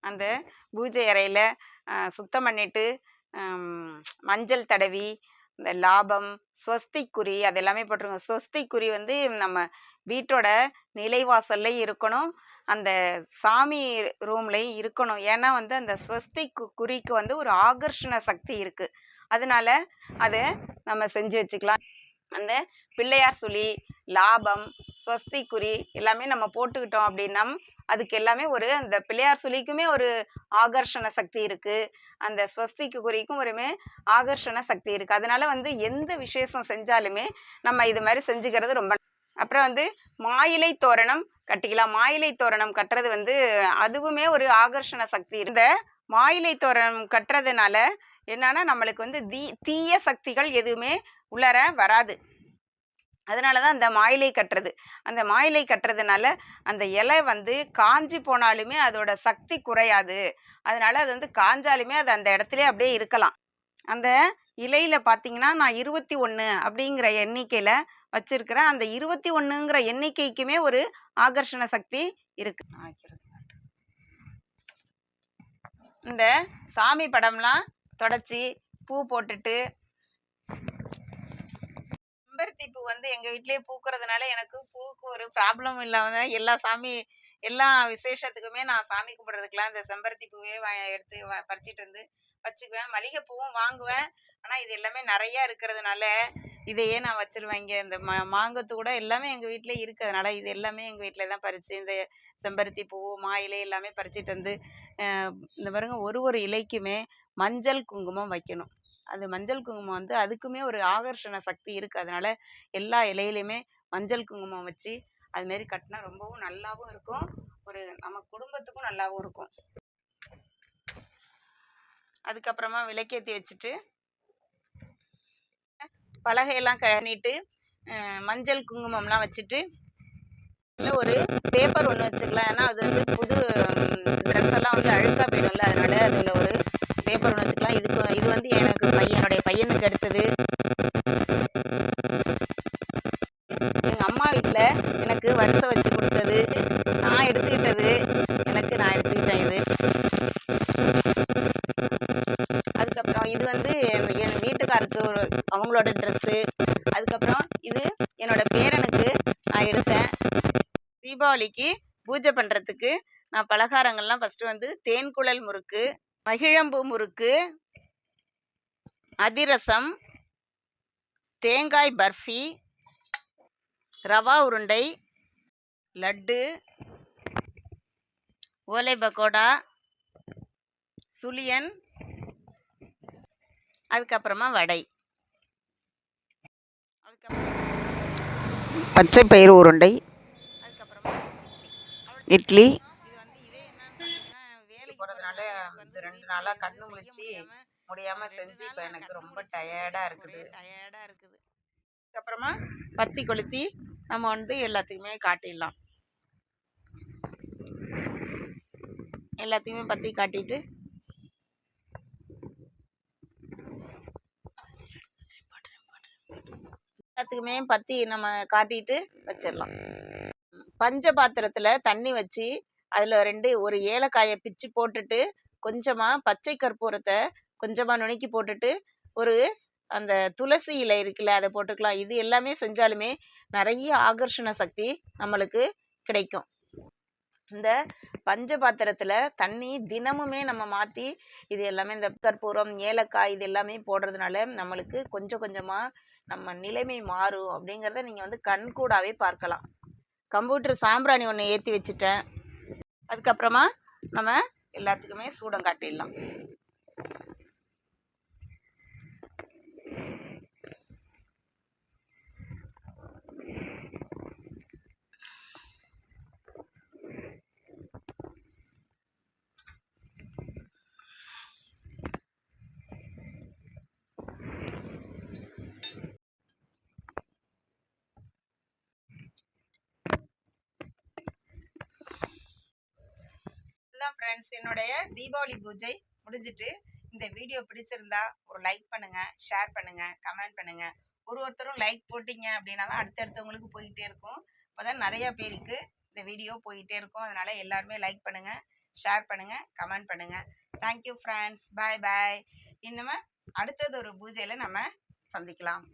அந்த பூஜை அறையில் சுத்தம் பண்ணிட்டு மஞ்சள் தடவி இந்த லாபம் ஸ்வஸ்திக் குறி அது எல்லாமே போட்டுருங்க. ஸ்வஸ்திக் குறி வந்து நம்ம வீட்டோட நிலைவாசல்ல இருக்கணும், அந்த சாமி ரூம்லையும் இருக்கணும். ஏன்னா வந்து அந்த ஸ்வஸ்திக் குறிக்கு வந்து ஒரு ஆகர்ஷண சக்தி இருக்குது. அதனால அதை நம்ம செஞ்சு வச்சுக்கலாம். அந்த பிள்ளையார் சுழி, லாபம், ஸ்வஸ்திக் குறி எல்லாமே நம்ம போட்டுக்கிட்டோம் அப்படின்னா அதுக்கு எல்லாமே ஒரு அந்த பிள்ளையார் சுழிக்குமே ஒரு ஆகர்ஷண சக்தி இருக்குது, அந்த ஸ்வஸ்திக்கு குறிக்கும் ஒருமே ஆகர்ஷண சக்தி இருக்குது. அதனால வந்து எந்த விசேஷம் செஞ்சாலுமே நம்ம இது மாதிரி செஞ்சுக்கிறது ரொம்ப. அப்புறம் வந்து மாயிலை தோரணம் கட்டிக்கலாம். மாயிலை தோரணம் கட்டுறது வந்து அதுவுமே ஒரு ஆகர்ஷண சக்தி. இந்த மாயிலை தோரணம் கட்டுறதுனால என்னன்னா நம்மளுக்கு வந்து தீய சக்திகள் எதுவுமே உள்ளர வராது. அதனால தான் அந்த மாயிலை கட்டுறது. அந்த மாயிலை கட்டுறதுனால அந்த இலை வந்து காஞ்சி போனாலுமே அதோட சக்தி குறையாது. அதனால அது வந்து காஞ்சாலுமே அது அந்த இடத்துலயே அப்படியே இருக்கலாம். அந்த இலையில பார்த்தீங்கன்னா நான் 21 அப்படிங்கிற எண்ணிக்கையில் வச்சிருக்கிறேன். அந்த 21ங்கிற எண்ணிக்கைக்குமே ஒரு ஆகர்ஷண சக்தி இருக்கு. இந்த சாமி படம்லாம் தொடச்சி பூ போட்டுட்டு, செம்பருத்தி பூ வந்து எங்கள் வீட்டிலேயே பூக்கிறதுனால எனக்கு பூவுக்கு ஒரு ப்ராப்ளம் இல்லாமல் எல்லா விசேஷத்துக்குமே நான் சாமி கும்பிட்றதுக்கெலாம் இந்த செம்பருத்தி பூவே எடுத்து பறிச்சிட்டு வந்து வச்சுக்குவேன். மல்லிகைப்பூவும் வாங்குவேன், ஆனால் இது எல்லாமே நிறையா இருக்கிறதுனால இதையே நான் வச்சிருவேன். இங்கே இந்த மாங்கத்து கூட எல்லாமே எங்கள் வீட்டிலே இருக்கிறதுனால இது எல்லாமே எங்கள் வீட்டில் தான் பறித்து இந்த செம்பருத்தி பூ மா இலை எல்லாமே பறிச்சிட்டு வந்து இந்த பாருங்க ஒரு இலைக்குமே மஞ்சள் குங்குமம் வைக்கணும். அது மஞ்சள் குங்குமம் வந்து அதுக்குமே ஒரு ஆகர்ஷண சக்தி இருக்குது. அதனால எல்லா இலையிலையுமே மஞ்சள் குங்குமம் வச்சு அதுமாரி கட்டினா ரொம்பவும் நல்லாவும் இருக்கும், ஒரு நம்ம குடும்பத்துக்கும் நல்லாவும் இருக்கும். அதுக்கப்புறமா விளக்கேற்றி வச்சுட்டு பலகையெல்லாம் கணிட்டு மஞ்சள் குங்குமம்லாம் வச்சுட்டு ஒரு பேப்பர் ஒன்று வச்சுக்கலாம். ஏன்னா அது வந்து புது ட்ரெஸ் எல்லாம் வந்து அழுக்காக போயிடும்ல, அதனால அதில் ஒரு பேப்பர் ஒன்று வச்சுக்கலாம். இது வந்து எனக்கு என்னுடைய பையனுக்கு எடுத்தது. எங்கள் அம்மா வீட்டில் எனக்கு வரிசை வச்சு கொடுத்தது, நான் எடுத்துக்கிட்டது, நான் எடுத்துக்கிட்டேன் இது. அதுக்கப்புறம் இது வந்து என் வீட்டுக்காருக்கு அவங்களோட ட்ரெஸ்ஸு. அதுக்கப்புறம் இது என்னோட பேரனுக்கு நான் எடுத்தேன். தீபாவளிக்கு பூஜை பண்ணுறதுக்கு நான் பலகாரங்கள்லாம் ஃபஸ்ட்டு வந்து தேன்குழல் முறுக்கு, மகிழம்பூ முறுக்கு, அதிரசம், தேங்காய் பர்ஃபி, ரவா உருண்டை, லட்டு, ஓலை பக்கோடா, சுழியன், அதுக்கப்புறமா வடை, அதுக்கப்புறம் பச்சை பயிறு உருண்டை, அதுக்கப்புறமா இட்லி. இது வந்து இதே என்னன்னு பார்த்தீங்கன்னா வேலைக்கு போகிறதுனால வந்து 2 நாளாக கண்ணு முழிச்சு முடியாமல் செஞ்சு இப்போ எனக்கு ரொம்ப டயர்டாக இருக்குது. அதுக்கப்புறமா பத்தி கொளுத்தி நம்ம வந்து எல்லாத்துக்குமே காட்டிடலாம். எல்லாத்தையுமே பற்றி காட்டிட்டு எல்லாத்துக்குமே பற்றி நம்ம காட்டிட்டு வச்சிடலாம். பஞ்ச பாத்திரத்தில் தண்ணி வச்சு அதில் ஒரு ஏலக்காயை பிச்சு போட்டுட்டு கொஞ்சமாக பச்சை கற்பூரத்தை கொஞ்சமாக நுணுக்கி போட்டுட்டு ஒரு அந்த துளசி இலை இருக்குல்ல அதை போட்டுக்கலாம். இது எல்லாமே செஞ்சாலுமே நிறைய ஆகர்ஷண சக்தி நம்மளுக்கு கிடைக்கும். இந்த பஞ்ச பாத்திரத்தில் தண்ணி தினமுமே நம்ம மாற்றி இது எல்லாமே இந்த கற்பூரம் ஏலக்காய் இது எல்லாமே போடுறதுனால நம்மளுக்கு கொஞ்சம் கொஞ்சமாக நம்ம நிலைமை மாறும் அப்படிங்கிறத நீங்கள் வந்து கண்கூடாவே பார்க்கலாம். கம்ப்யூட்டர் சாம்பிராணி ஒன்று ஏற்றி வச்சுட்டேன். அதுக்கப்புறமா நம்ம எல்லாத்துக்குமே சூடம் காட்டிடலாம். ஃப்ரெண்ட்ஸ், என்னுடைய தீபாவளி பூஜை முடிஞ்சிட்டு இந்த வீடியோ பிடிச்சிருந்தா ஒரு லைக் பண்ணுங்கள், ஷேர் பண்ணுங்கள், கமெண்ட் பண்ணுங்கள். ஒருத்தரும் லைக் போட்டிங்க அப்படின்னா தான் அடுத்தடுத்தவங்களுக்கு போயிட்டே இருக்கும். அப்போ தான் நிறையா பேருக்கு இந்த வீடியோ போயிட்டே இருக்கும். அதனால் எல்லாருமே லைக் பண்ணுங்கள், ஷேர் பண்ணுங்கள், கமெண்ட் பண்ணுங்கள். Thank you friends. Bye bye. இன்னும் அடுத்தது ஒரு பூஜையில் நம்ம சந்திக்கலாம்.